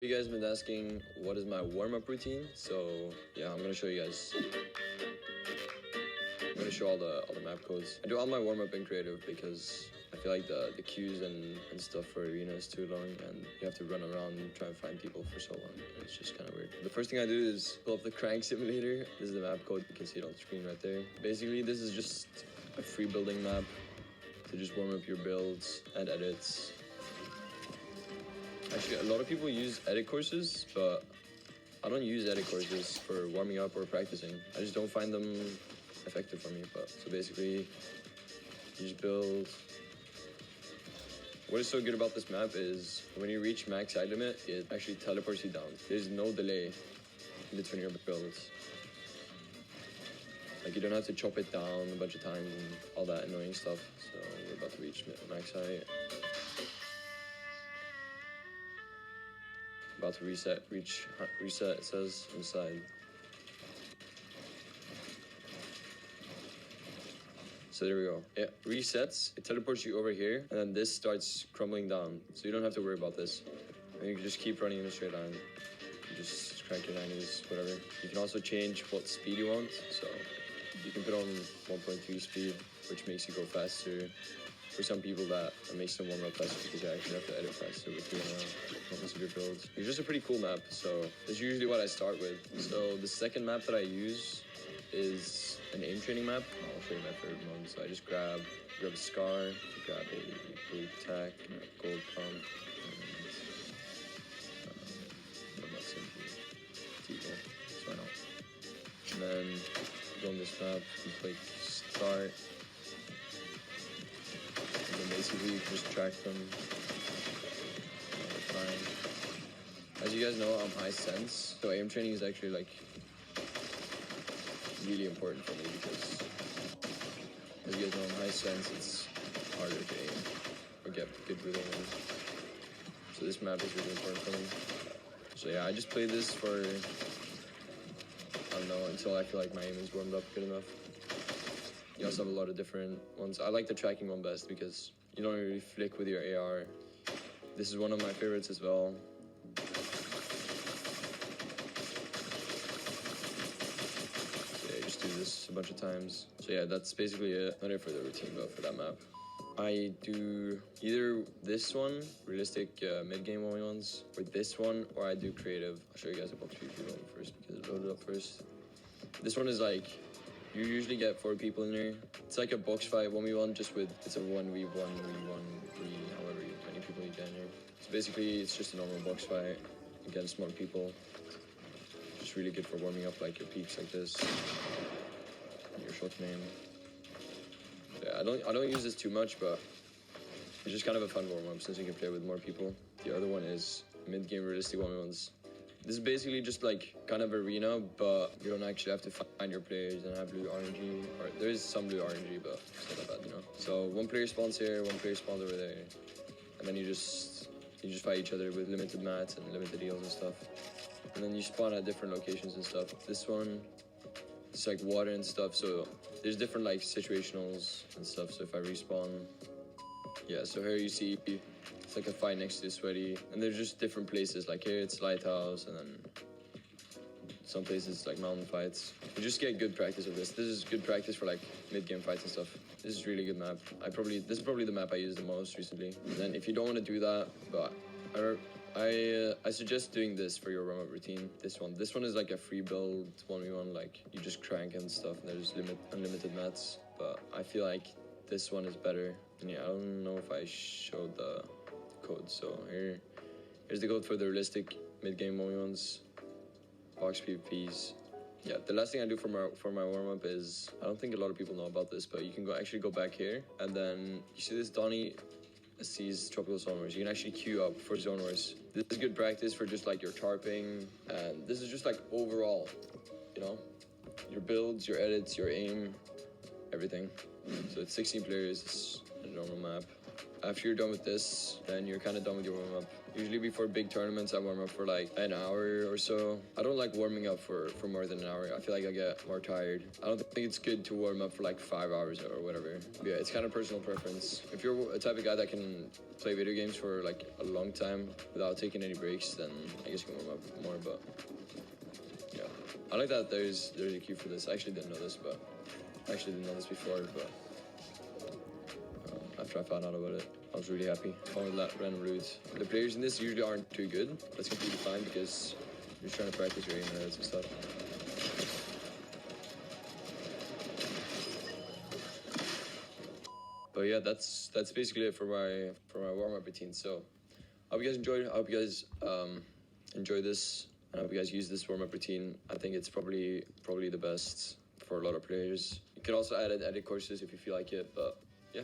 You guys have been asking what is my warm-up routine, so yeah, I'm gonna show you guys. I'm gonna show all the map codes. I do all my warm-up in creative because I feel like the queues and stuff for arena is too long, and you have to run around and try and find people for so long, and it's just kind of weird. The first thing I do is pull up the crank simulator. This is the map code, you can see it on the screen right there. Basically, this is just a free building map to just warm up your builds and edits. Actually, a lot of people use edit courses, but I don't use edit courses for warming up or practicing. I just don't find them effective for me. But so basically, you just build. What is so good about this map is when you reach max height limit, it actually teleports you down. There's no delay between your builds. Like, you don't have to chop it down a bunch of times and all that annoying stuff. So we're about to reach max height. About to reset, reset, it says inside. So there we go. It resets, it teleports you over here, and then this starts crumbling down. So you don't have to worry about this. And you can just keep running in a straight line. You just crank your 90s, whatever. You can also change what speed you want. So you can put on 1.2 speed, which makes you go faster. For some people, that makes them warm up faster because you actually have to edit faster with most of your builds. It's just a pretty cool map, so that's usually what I start with. So the second map that I use is an aim training map. I'll show you my favorite mode. So I just grab a scar, grab a blue tack, a gold pump, and I'm not simply T-ball, so why not? And then go on this map and click start. And then basically you can just track them all the time. As you guys know, I'm high sense, so aim training is actually like really important for me because, as you guys know, I'm high sense, it's harder to aim or get good with aim. So this map is really important for me. So yeah, I just play this for, I don't know, until I feel like my aim is warmed up good enough. You also have a lot of different ones. I like the tracking one best because you don't really flick with your AR. This is one of my favorites as well. So yeah, just do this a bunch of times. So yeah, that's basically it. Not it for the routine, but for that map. I do either this one, realistic mid-game ones, or this one, or I do creative. I'll show you guys about the PvP one first because it loaded up first. This one is like, you usually get 4 people in here. It's like a box fight, 1v1, just with, it's a 1v1, however many people you get in here. So basically, it's just a normal box fight against more people. Just really good for warming up like your peaks like this, and your short name. Yeah, I don't use this too much, but it's just kind of a fun warm-up since you can play with more people. The other one is mid-game realistic 1v1s. This is basically just like kind of arena, but you don't actually have to find your players and have blue RNG. Or there is some blue RNG, but it's not that bad, you know. So one player spawns here, one player spawns over there, and then you just fight each other with limited mats and limited heals and stuff. And then you spawn at different locations and stuff. This one, it's like water and stuff. So there's different like situationals and stuff. So if I respawn, yeah. So here you see. It's like a fight next to Sweaty, and there's just different places. Like here it's Lighthouse, and then some places like mountain fights. You just get good practice with this. This is good practice for like mid-game fights and stuff. This is really good map. This is probably the map I used the most recently. And then if you don't want to do that, but I suggest doing this for your warm-up routine. This one is like a free build 1v1. Like you just crank and stuff. And there's unlimited mats, but I feel like this one is better. And yeah, I don't know if I showed the code. So here's the code for the realistic mid-game ones, box PvPs. Yeah, the last thing I do for my warm-up is, I don't think a lot of people know about this, but you can actually go back here, and then you see this Donnie sees tropical zone wars. You can actually queue up for zone wars. This is good practice for just like your tarping, and this is just like overall, you know, your builds, your edits, your aim, everything. So it's 16 players, it's a normal map. After you're done with this, then you're kind of done with your warm-up. Usually before big tournaments, I warm up for like an hour or so. I don't like warming up for more than an hour. I feel like I get more tired. I don't think it's good to warm up for like 5 hours or whatever. But yeah, it's kind of personal preference. If you're a type of guy that can play video games for like a long time without taking any breaks, then I guess you can warm up more. But yeah, I like that there's a queue for this. I actually didn't know this, but before, but after I found out about it, I was really happy. Following that random route. The players in this usually aren't too good. That's completely fine because you're just trying to practice your aim and stuff. But yeah, that's basically it for my warm-up routine. So I hope you guys enjoyed. I hope you guys enjoy this. And I hope you guys use this warm-up routine. I think it's probably the best for a lot of players. You can also add edit courses if you feel like it, but yeah.